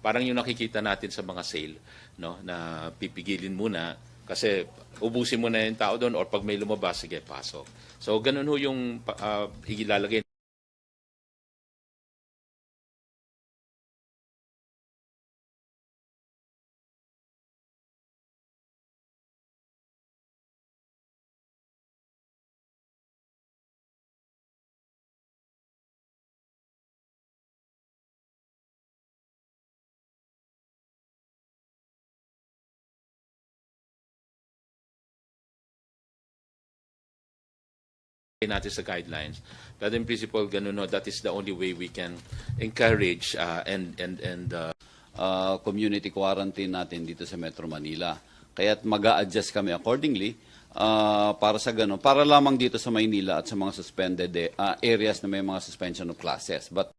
parang yung nakikita natin sa mga sale, no, na pipigilin muna kasi ubusin mo na yung tao doon or pag may lumabas, sige, pasok. So, ganun ho yung ilalagay natin sa guidelines. But in principle, ganun no, that is the only way we can encourage community quarantine natin dito sa Metro Manila. Kaya't mag-a-adjust kami accordingly para sa ganun, para lamang dito sa Maynila at sa mga suspended areas na may mga suspension of classes. But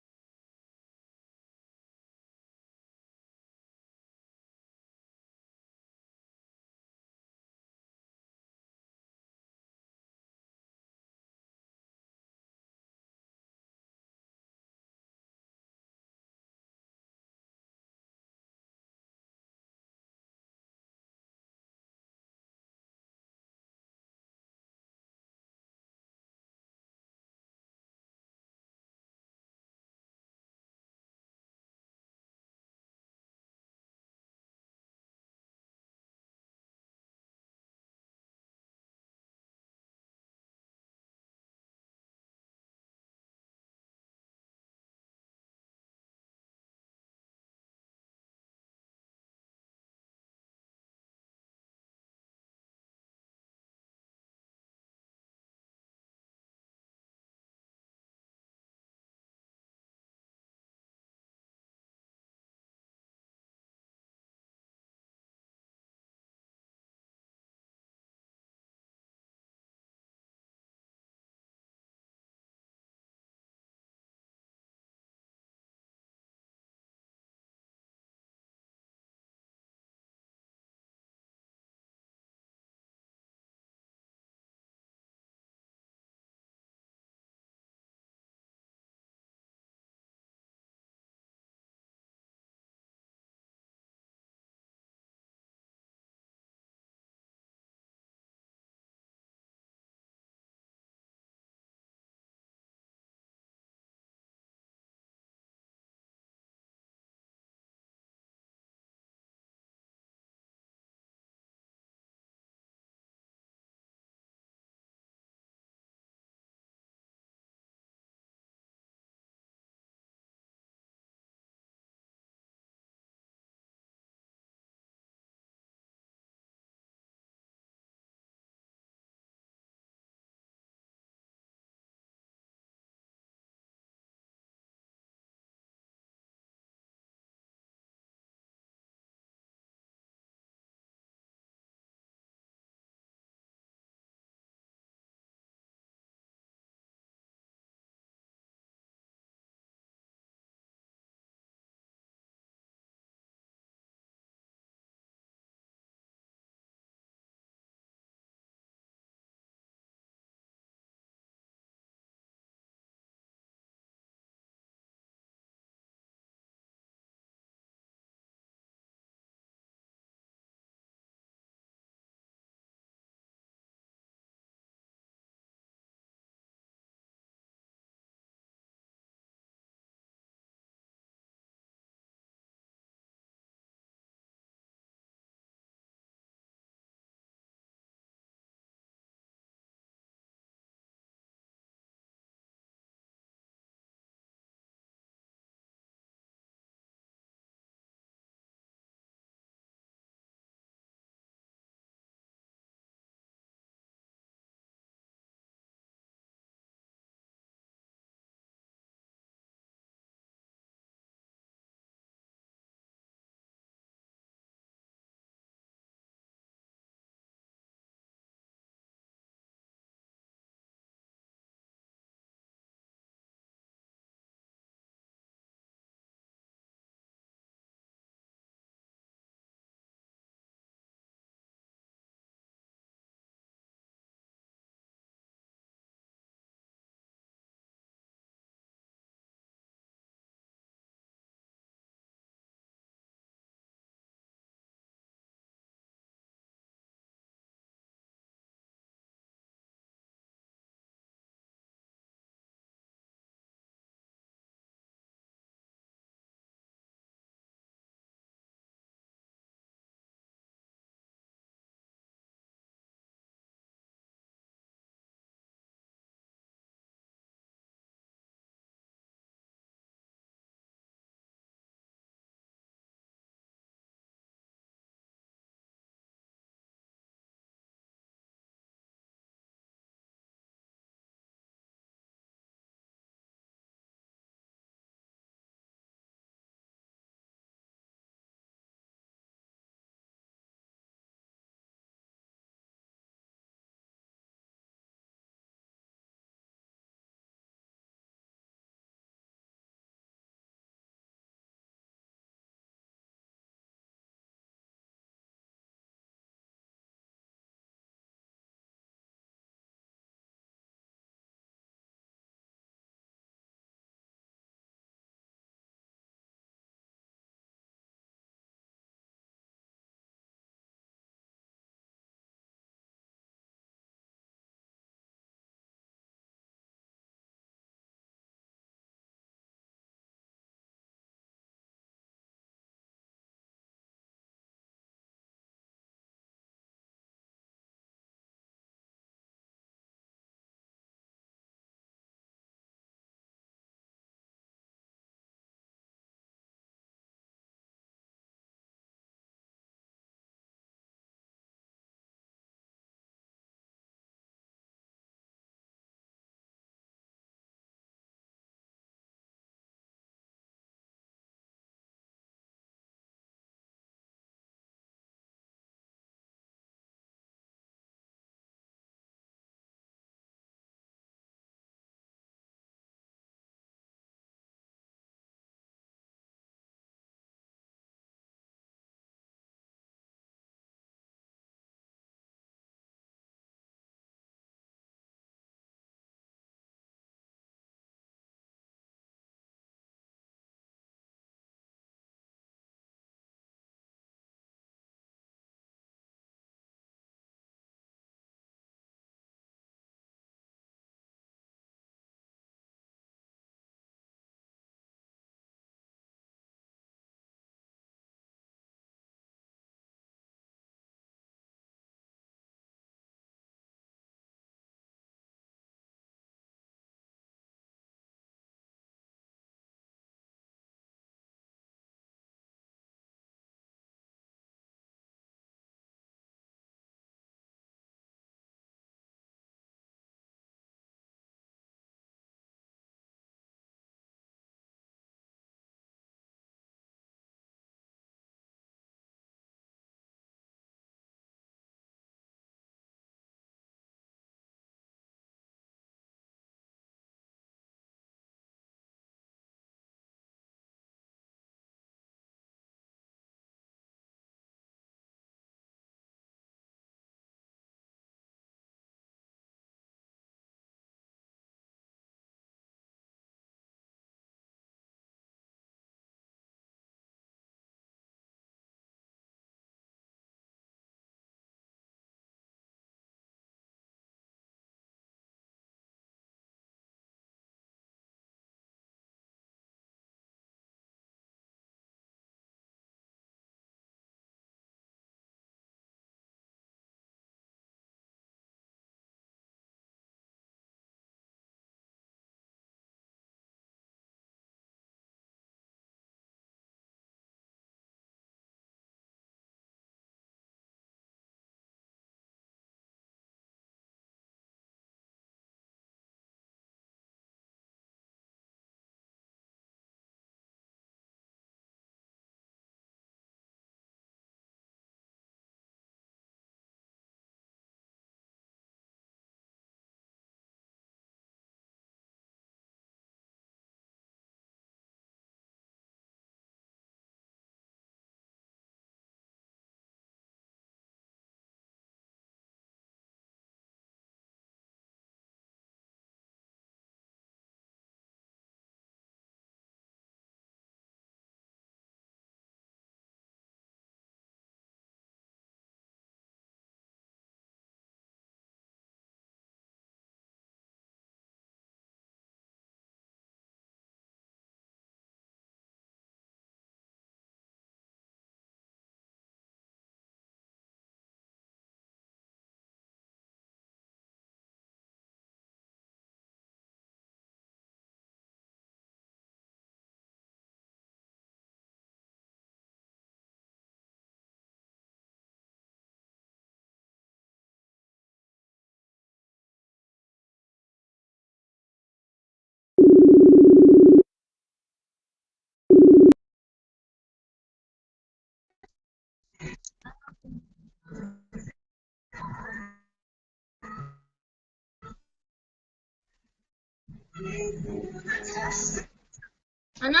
Ano?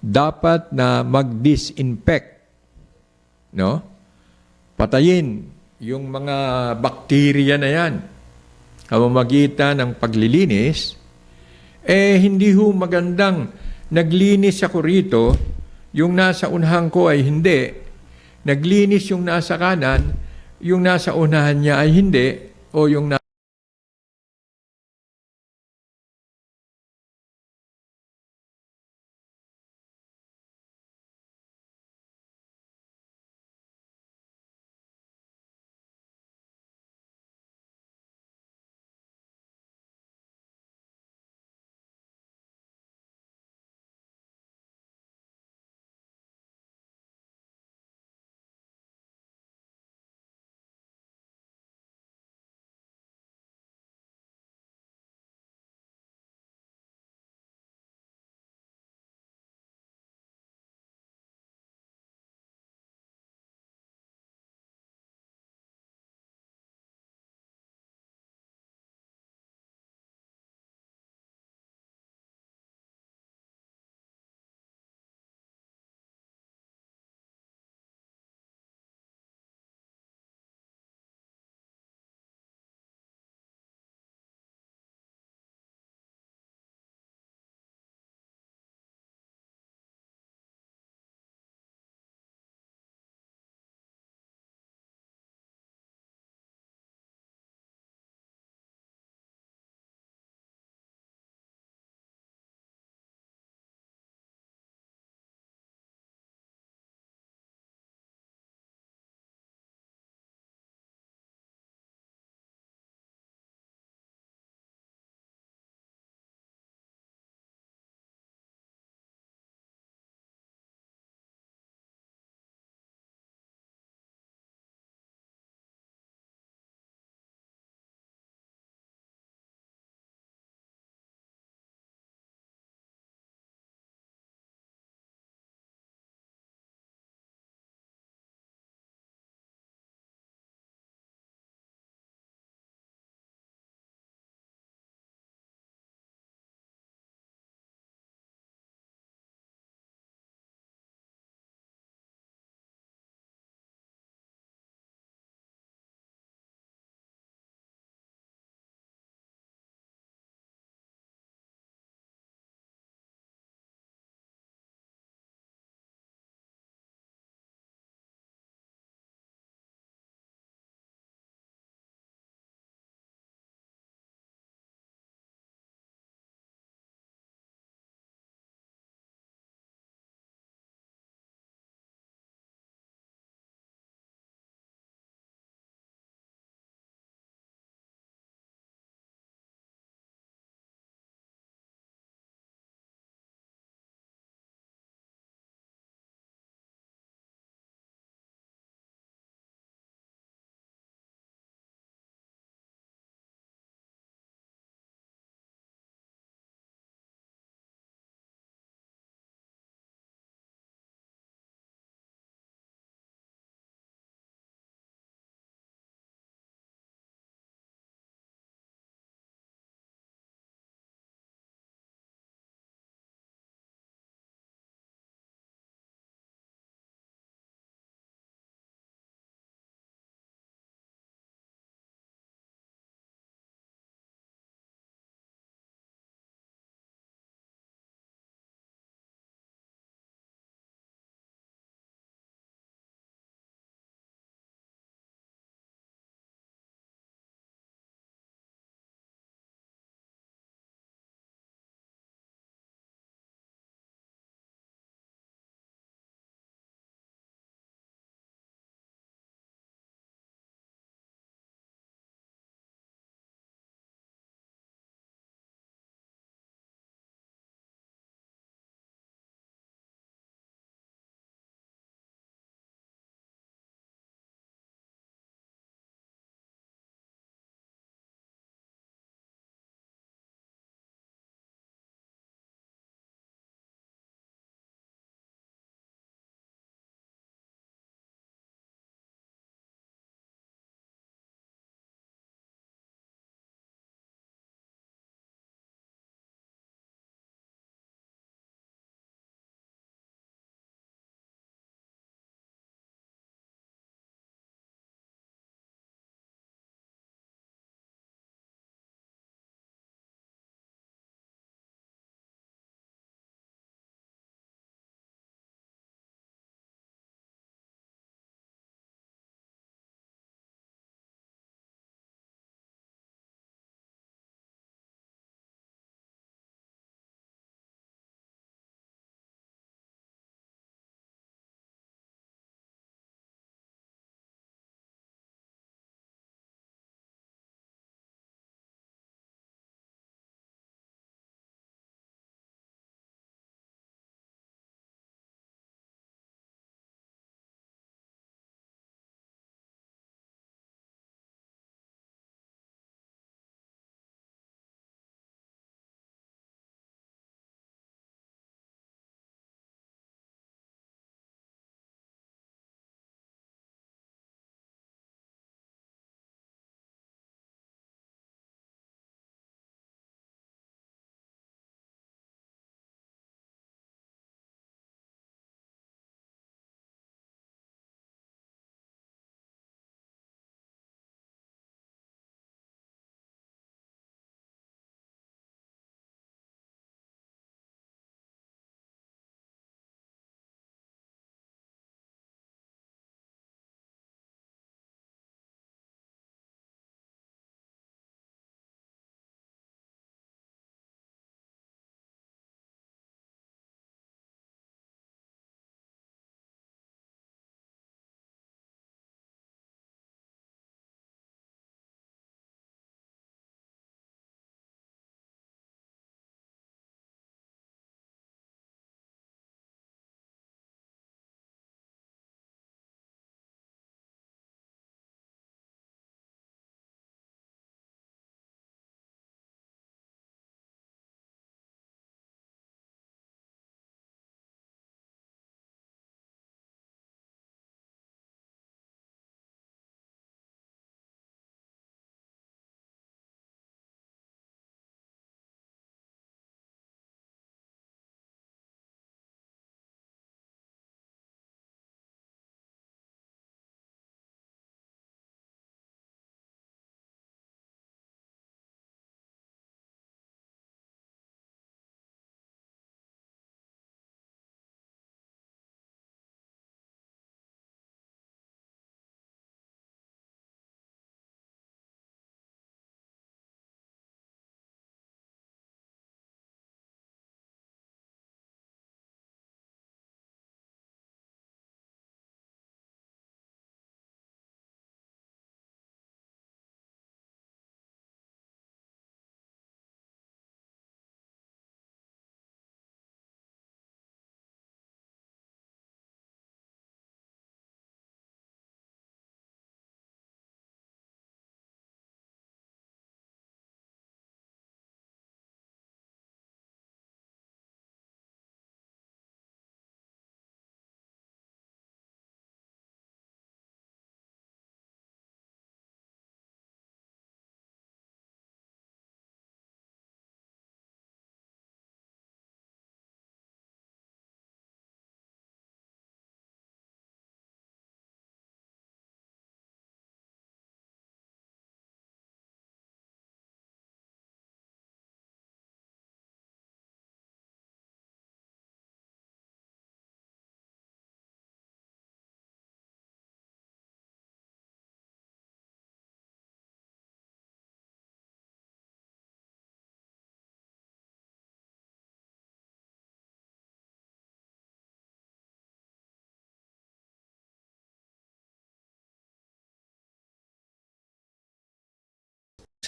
Dapat na mag-disinfect, no? Patayin yung mga bakterya na yan. Pamamagitan ng paglilinis, hindi ho magandang naglinis ako rito, yung nasa unahan ko ay hindi. Naglinis yung nasa kanan, yung nasa unahan niya ay hindi, o yung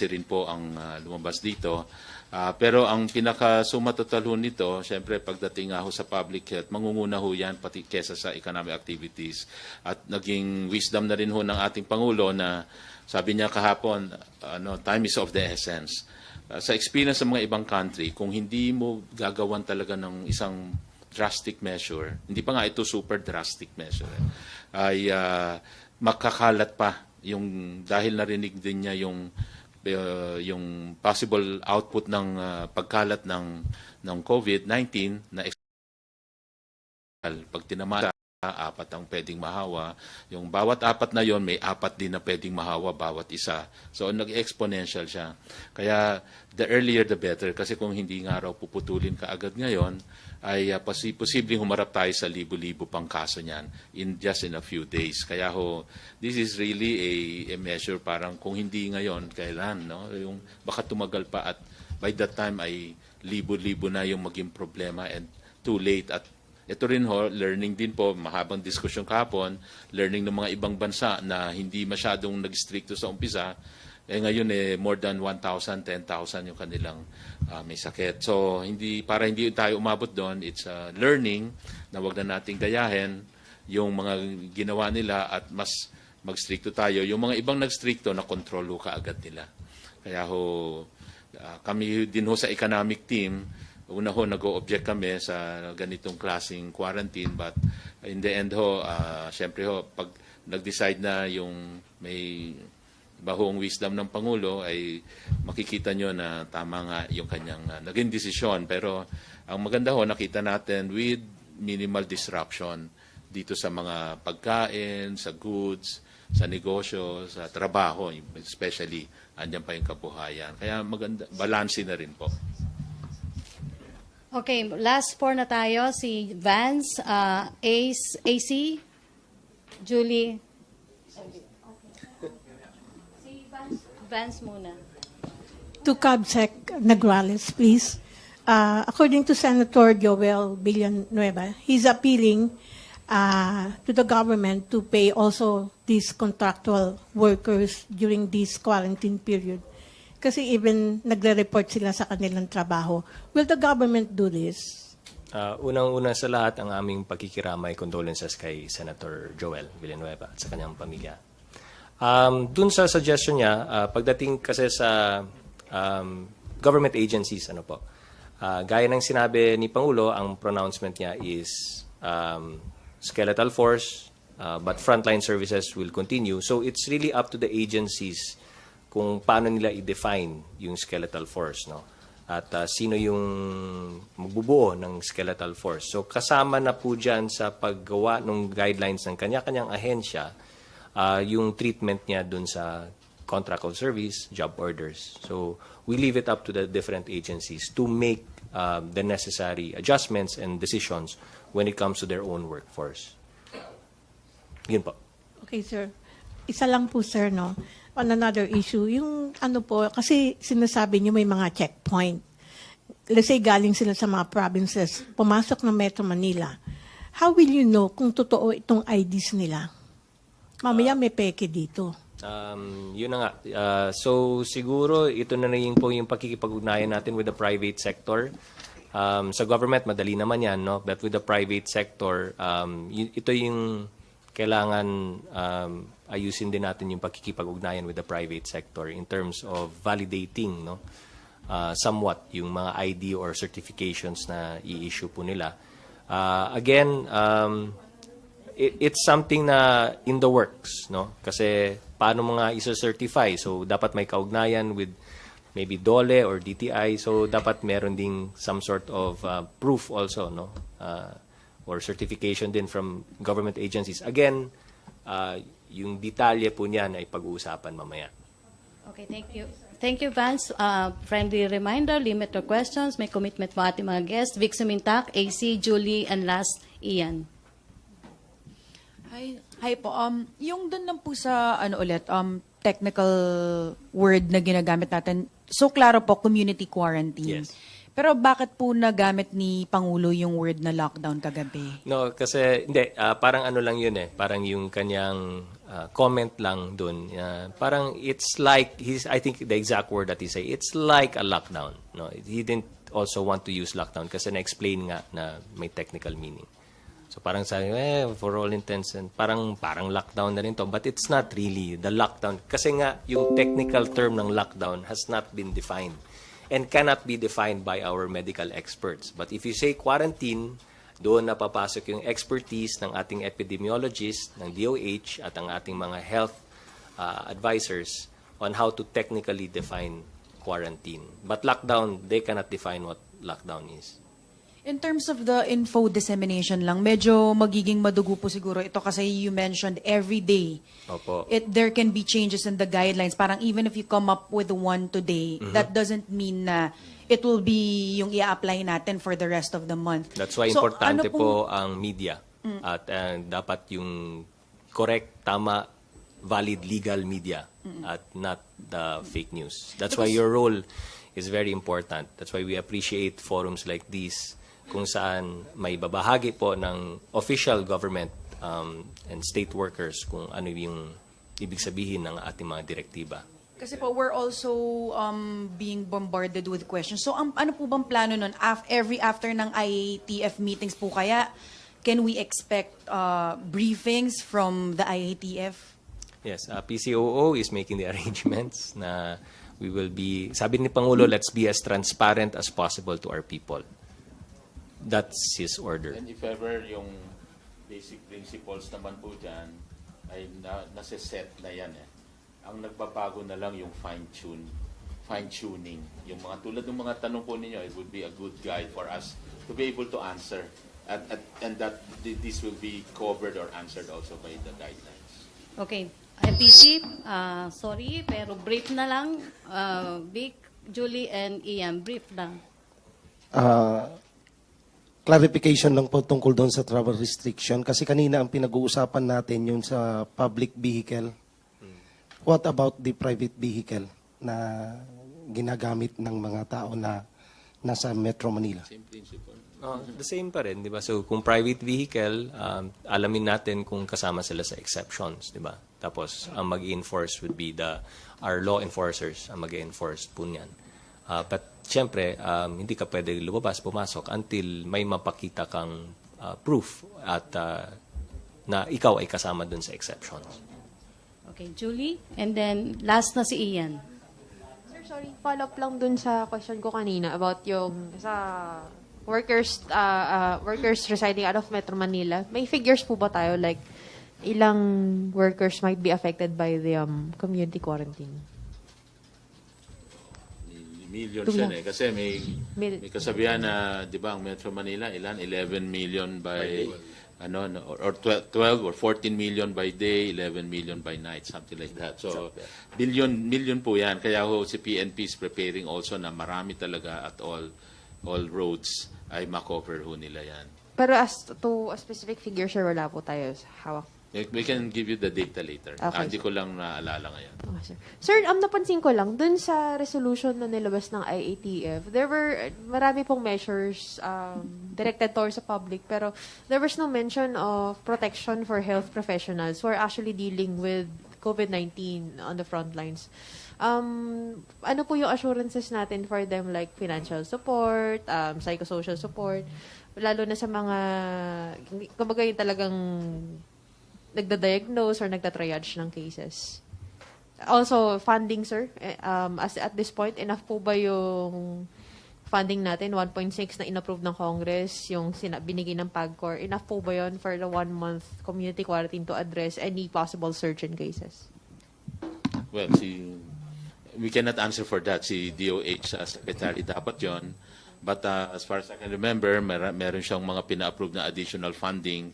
rin po ang lumabas dito. Pero ang pinaka-suma total ho nito, syempre pagdating ho sa public health, mangunguna ho yan pati kesa sa economic activities. At naging wisdom na rin ho ng ating Pangulo na sabi niya kahapon, time is of the essence. Sa experience ng mga ibang country, kung hindi mo gagawan talaga ng isang drastic measure, hindi pa nga ito super drastic measure, ay makakalat pa yung dahil narinig din niya yung possible output ng pagkalat ng COVID-19 na pag tinamasa, 4 ang pwedeng mahawa. Yung bawat 4 na yon may 4 din na pwedeng mahawa bawat isa. So nag-exponential siya. Kaya the earlier the better kasi kung hindi nga raw puputulin kaagad ngayon ay posibleng humarap tayo sa libo-libo pang kaso niyan just in a few days. Kaya this is really a measure parang kung hindi ngayon, kailan, no? Yung baka tumagal pa at by that time ay libo-libo na yung maging problema and too late. At ito rin learning din po, mahabang diskusyon kahapon, learning ng mga ibang bansa na hindi masyadong nag-stricto sa umpisa, ngayon more than 1,000, 10,000 yung kanilang may sakit. So para hindi tayo umabot doon, it's learning na wag na nating gayahin yung mga ginawa nila at mas mag-stricto tayo. Yung mga ibang nag-stricto na control kaagad nila. Kaya kami din sa economic team, una nag-o-object kami sa ganitong klaseng quarantine, but in the end syempre pag nag-decide na yung may bahong wisdom ng Pangulo ay makikita nyo na tama nga yung kanyang naging desisyon. Pero ang maganda nakita natin with minimal disruption dito sa mga pagkain, sa goods, sa negosyo, sa trabaho, especially andyan pa yung kabuhayan. Kaya maganda, balanse na rin po. Okay, last 4 na tayo. Si Vance, AC, Julie. Si Vance muna. To CABSEC Nograles, please. According to Senator Joel Villanueva, he's appealing to the government to pay also these contractual workers during this quarantine period. Kasi even nagre-report sila sa kanilang trabaho. Will the government do this? Unang-una sa lahat, ang aming pagkikiramay, condolences kay Senator Joel Villanueva at sa kanyang pamilya. Dun sa suggestion niya, pagdating kasi sa government agencies, gaya ng sinabi ni Pangulo, ang pronouncement niya is skeletal force, but frontline services will continue. So it's really up to the agencies kung paano nila i-define yung skeletal force, no? At sino yung magbubuo ng skeletal force. So kasama na po dyan sa paggawa ng guidelines ng kanya-kanyang ahensya, yung treatment niya dun sa contract of service, job orders. So we leave it up to the different agencies to make the necessary adjustments and decisions when it comes to their own workforce. Yun po. Okay, sir. Isa lang po, sir, no? On another issue, yung kasi sinasabi niyo may mga checkpoint. Let's say galing sila sa mga provinces, pumasok ng Metro Manila. How will you know kung totoo itong IDs nila? Mamaya may peke dito. Yun na nga. So siguro ito na rin po yung pakikipag-ugnayan natin with the private sector. Sa government, madali naman yan, no? But with the private sector, ito yung kailangan ayusin din natin yung pakikipag-ugnayan with the private sector in terms of validating, no, somewhat yung mga ID or certifications na i-issue po nila. Again, it's something na in the works, no? Kasi paano mga isa-certify? So dapat may kaugnayan with maybe DOLE or DTI. So dapat meron ding some sort of proof also, no? Or certification din from government agencies. Again, yung detalye po niyan ay pag-uusapan mamaya. Okay, thank you. Thank you, Vance. Friendly reminder, limit your questions. May commitment po ating mga guests. Vic Sumintak, AC, Julie, and last, Ian. Hi po. Yung doon lang po sa technical word na ginagamit natin. So klaro po, community quarantine. Yes. Pero bakit po nagamit ni Pangulo yung word na lockdown kagabi? No, kasi hindi, parang lang yun eh. Parang yung kanyang comment lang dun. Parang it's like, I think the exact word that he say, it's like a lockdown. No? He didn't also want to use lockdown kasi na-explain nga na may technical meaning. So parang sabi, for all intents and parang lockdown na rin to. But it's not really the lockdown. Kasi nga, yung technical term ng lockdown has not been defined and cannot be defined by our medical experts. But if you say quarantine, doon napapasok yung expertise ng ating epidemiologist, ng DOH, at ang ating mga health advisors on how to technically define quarantine. But lockdown, they cannot define what lockdown is. In terms of the info dissemination lang, medyo magiging madugo po siguro ito kasi you mentioned every day. Opo. There can be changes in the guidelines. Parang even if you come up with one today, that doesn't mean na it will be yung i-apply natin for the rest of the month. That's why So, importante ano pong- po ang media. At dapat yung correct, tama, valid, legal media at not the fake news. That's why your role is very important. That's why we appreciate forums like these kung saan may babahagi po ng official government and state workers kung ano yung ibig sabihin ng ating mga direktiba. Kasi po, we're also being bombarded with questions. So, ano po bang plano nun? Every after ng IATF meetings po kaya, can we expect briefings from the IATF? Yes, PCOO is making the arrangements na we will be, sabi ni Pangulo, let's be as transparent as possible to our people. That's his order. And if ever yung basic principles naman po dyan ay nasa-set na yan eh. Ang nagbabago na lang yung fine-tuning. Yung mga tulad ng mga tanong po ninyo, it would be a good guide for us to be able to answer. And that this will be covered or answered also by the guidelines. Okay. MPC, sorry, pero brief na lang. Vic, Julie, and Ian, brief lang. Clarification lang po tungkol doon sa travel restriction. Kasi kanina ang pinag-uusapan natin yung sa public vehicle. What about the private vehicle na ginagamit ng mga tao na nasa Metro Manila? Same principle. The same pa rin, di ba? So, kung private vehicle, alamin natin kung kasama sila sa exceptions, di ba? Tapos, ang mag-enforce would be our law enforcers ang mag-enforce po niyan. But, syempre, hindi ka pwede lumabas, pumasok until may mapakita kang proof at na ikaw ay kasama dun sa exceptions. Okay, Julie, and then last na si Ian. Sir, sorry, follow up lang dun sa question ko kanina about yung sa workers residing out of Metro Manila. May figures po ba tayo like ilang workers might be affected by the community quarantine? Millions yan eh. Kasi may kasabihan na, di ba, ang Metro Manila, 11 million by or 12 or 14 million by day, 11 million by night, something like that. So, million po yan. Kaya ho, si PNP is preparing also na marami talaga at all roads ay makover ho nila yan. Pero as to a specific figure, sir, wala po tayo hawak. We can give you the data later. Okay, Hindi ko lang naalala ngayon. Okay, sir. Sir, napansin ko lang, dun sa resolution na nilabas ng IATF, marami pong measures directed towards the public, pero there was no mention of protection for health professionals who are actually dealing with COVID-19 on the front lines. Ano po yung assurances natin for them, like financial support, psychosocial support, lalo na sa mga, kumbaga yung talagang nagda-diagnose or nagda-triage ng cases. Also, funding, sir. As at this point, enough po ba yung funding natin? 1.6 na inapprove ng Congress, yung binigay ng PAGCOR. Enough po ba yun for the 1-month community quarantine to address any possible surge in cases? Well, we cannot answer for that. Si DOH Secretary dapat yon. But as far as I can remember, meron siyang mga pina-approve na additional funding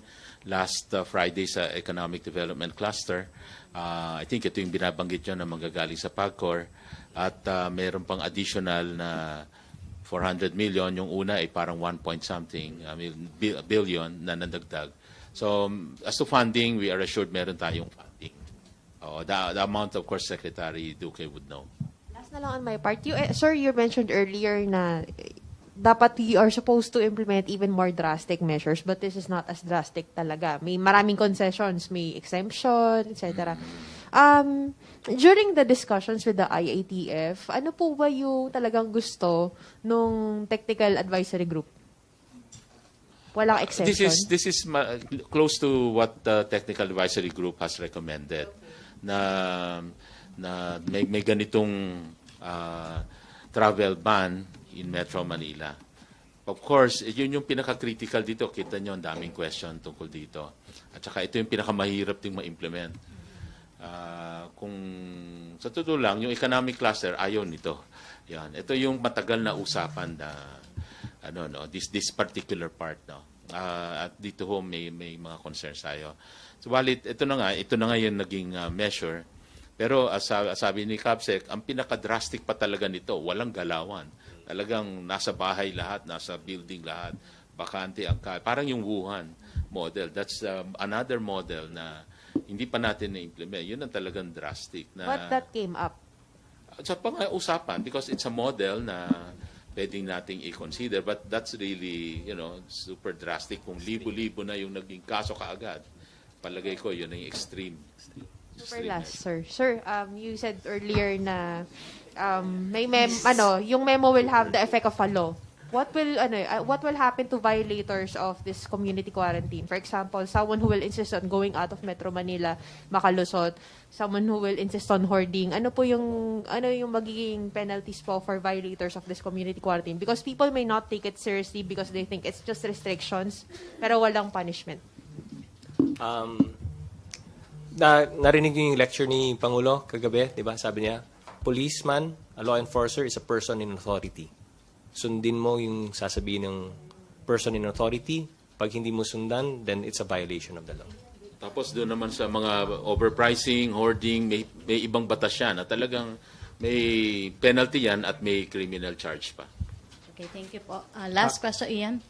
last Friday sa Economic Development Cluster. I think ito yung binabanggit nyo na manggagaling sa PAGCOR. At meron pang additional na 400 million. Yung una ay parang 1-point-something billion na nadagdag. So, as to funding, we are assured meron tayong funding. The amount, of course, Secretary Duque would know. Last na lang on my part. Sir, you mentioned earlier na dapat we are supposed to implement even more drastic measures, but this is not as drastic talaga. May maraming concessions, may exemption, etc. During the discussions with the IATF, ano po ba yung talagang gusto nung technical advisory group? Walang exception? This is close to what the technical advisory group has recommended, na may ganitong travel ban in Metro Manila. Of course, yun yung pinaka-critical dito. Kita nyo, ang daming question tungkol dito. At saka ito yung pinakamahirap ding ma-implement. Kung sa totoo lang, yung economic cluster, ayaw nito. Yan. Ito yung matagal na usapan na this particular part, no. At dito ho may mga concerns tayo. Subalit ito na nga yung naging measure. Pero sabi ni Capsec, ang pinaka-drastic pa talaga nito, walang galawan. Talagang nasa bahay lahat, nasa building lahat, bakante ang parang yung Wuhan model. That's another model na hindi pa natin na-implement. Yun ang talagang drastic. But that came up. Sa pang-usapan, because it's a model na pwedeng nating i-consider, but that's really, super drastic. Kung libo-libo na yung naging kaso kaagad, palagay ko yun ang extreme. Super last, sir. Sir, you said earlier na yung memo will have the effect of a law. What will happen to violators of this community quarantine? For example, someone who will insist on going out of Metro Manila, makalusot, someone who will insist on hoarding. Ano yung magiging penalties po for violators of this community quarantine? Because people may not take it seriously because they think it's just restrictions, pero walang punishment. Narinig niyo yung lecture ni Pangulo kagabi, di ba? Sabi niya, policeman, a law enforcer is a person in authority. Sundin mo yung sasabihin ng person in authority. Pag hindi mo sundan, then it's a violation of the law. Tapos doon naman sa mga overpricing, hoarding, may ibang batas yan na talagang may penalty yan at may criminal charge pa. Okay, thank you po. Last question, Ian.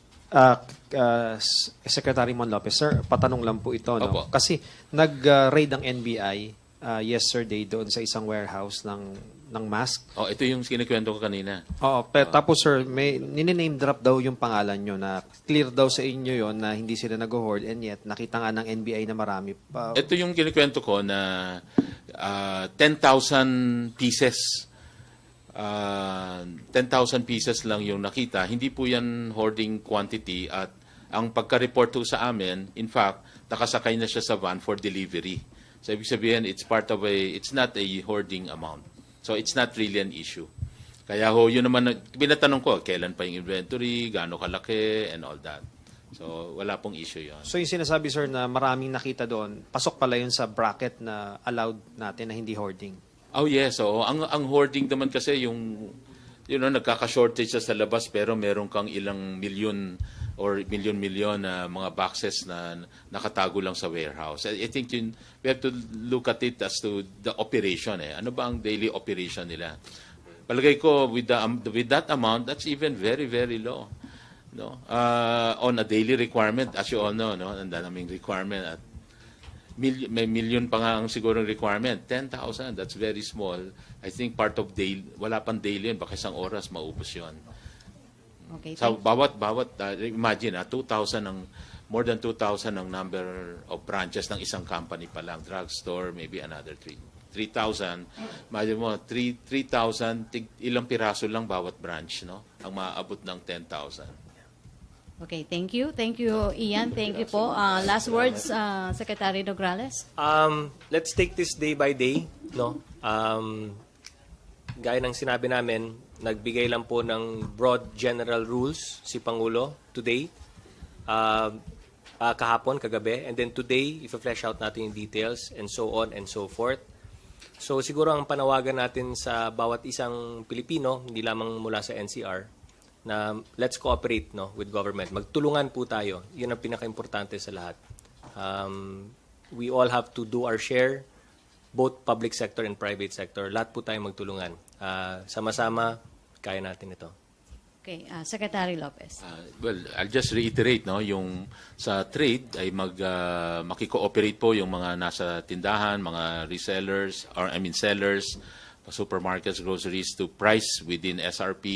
Secretary Mon Lopez, sir, patanong lang po ito. No? Opo. Kasi nag-raid ang NBI yesterday doon sa isang warehouse ng mask. Ito yung kinikwento ko kanina. Tapos sir, may name drop daw yung pangalan nyo na clear daw sa inyo yon na hindi sila nag-hoard and yet nakita nga ng NBI na marami pa. Ito yung kinikwento ko na 10,000 pieces. 10,000 pieces lang yung nakita. Hindi po yan hoarding quantity at ang pagka-report po sa amin, in fact, nakasakay na siya sa van for delivery. So ibig sabihin, it's not a hoarding amount. So it's not really an issue. Kaya yun naman, pinatanong ko, kailan pa yung inventory, gaano kalaki, and all that. So wala pong issue yun. So yung sinasabi sir na maraming nakita doon, pasok pala yun sa bracket na allowed natin na hindi hoarding. Yes. Ang hoarding naman kasi yung nagkaka-shortage sa labas pero meron kang ilang milyon or milyon-milyon na mga boxes na nakatago lang sa warehouse. I think we have to look at it as to the operation. Ano ba ang daily operation nila? Palagay ko with that amount, that's even very, very low. No? On a daily requirement, as you all know, no? Ang daming requirement at may million pa nga ang sigurong requirement. 10,000, that's very small. I think part of daily, wala pang daily yun, baka isang oras maubos yun. Okay, So bawat imagine 2,000 more than 2,000 ang number of branches ng isang company pa lang, drugstore, maybe another 3,000. Imagine mo 3,000 ilang piraso lang bawat branch, no? Ang maaabot ng 10,000. Okay, thank you. Thank you, Ian. Thank you po. Last words, Secretary Nograles. Let's take this day by day, no? Gaya ng sinabi namin, nagbigay lang po ng broad general rules si Pangulo today, kahapon, kagabi, and then today, i-flesh out natin yung details, and so on and so forth. So siguro ang panawagan natin sa bawat isang Pilipino, hindi lamang mula sa NCR, na let's cooperate with government. Magtulungan po tayo. Yun ang pinaka-importante sa lahat. We all have to do our share, both public sector and private sector. Lahat po tayo magtulungan. Sama-sama, kaya natin ito. Okay, Secretary Lopez. Well, I'll just reiterate, yung sa trade ay makikooperate po yung mga nasa tindahan, mga resellers, sellers, supermarkets, groceries to price within SRP